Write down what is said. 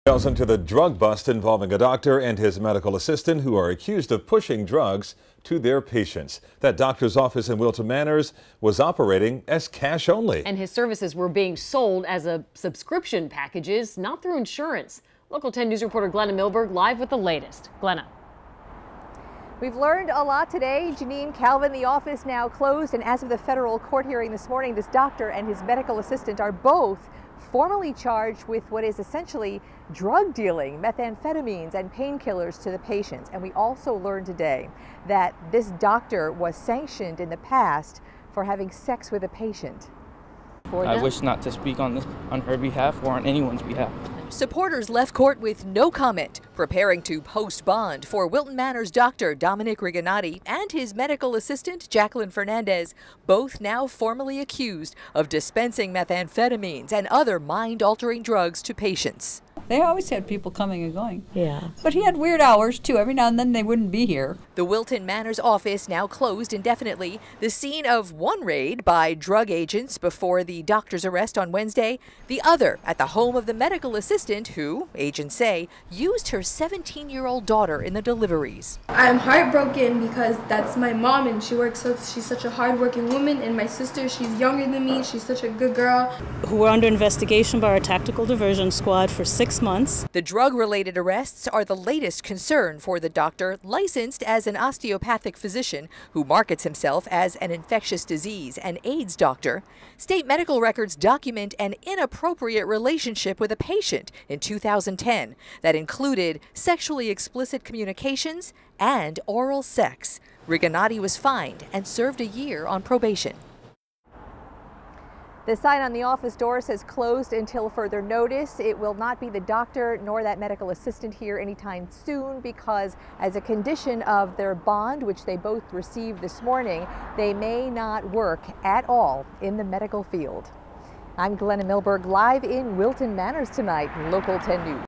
Details into the drug bust involving a doctor and his medical assistant who are accused of pushing drugs to their patients. That doctor's office in Wilton Manors was operating as cash only. And his services were being sold as subscription packages, not through insurance. Local 10 News reporter Glenna Milberg live with the latest. Glenna. We've learned a lot today. Janine, Calvin, the office now closed, and as of the federal court hearing this morning, this doctor and his medical assistant are both formally charged with what is essentially drug dealing, methamphetamines and painkillers to the patients. And we also learned today that this doctor was sanctioned in the past for having sex with a patient. I wish not to speak on her behalf or on anyone's behalf. Supporters left court with no comment, preparing to post bond for Wilton Manors doctor Dominic Rigonati and his medical assistant Jacqueline Fernandez, both now formally accused of dispensing methamphetamines and other mind-altering drugs to patients. They always had people coming and going. Yeah. But he had weird hours, too. Every now and then they wouldn't be here. The Wilton Manors office now closed indefinitely, the scene of one raid by drug agents before the doctor's arrest on Wednesday, the other at the home of the medical assistant who, agents say, used her 17-year-old daughter in the deliveries. I'm heartbroken because that's my mom and she's such a hardworking woman, and my sister, she's younger than me, she's such a good girl. Who were under investigation by our tactical diversion squad for 6 months. The drug-related arrests are the latest concern for the doctor, licensed as an osteopathic physician who markets himself as an infectious disease and AIDS doctor. State medical records document an inappropriate relationship with a patient in 2010 that included sexually explicit communications and oral sex. Rigonati was fined and served a year on probation. The sign on the office door says closed until further notice. It will not be the doctor nor that medical assistant here anytime soon because as a condition of their bond, which they both received this morning, they may not work at all in the medical field. I'm Glenna Milberg live in Wilton Manors tonight, Local 10 News.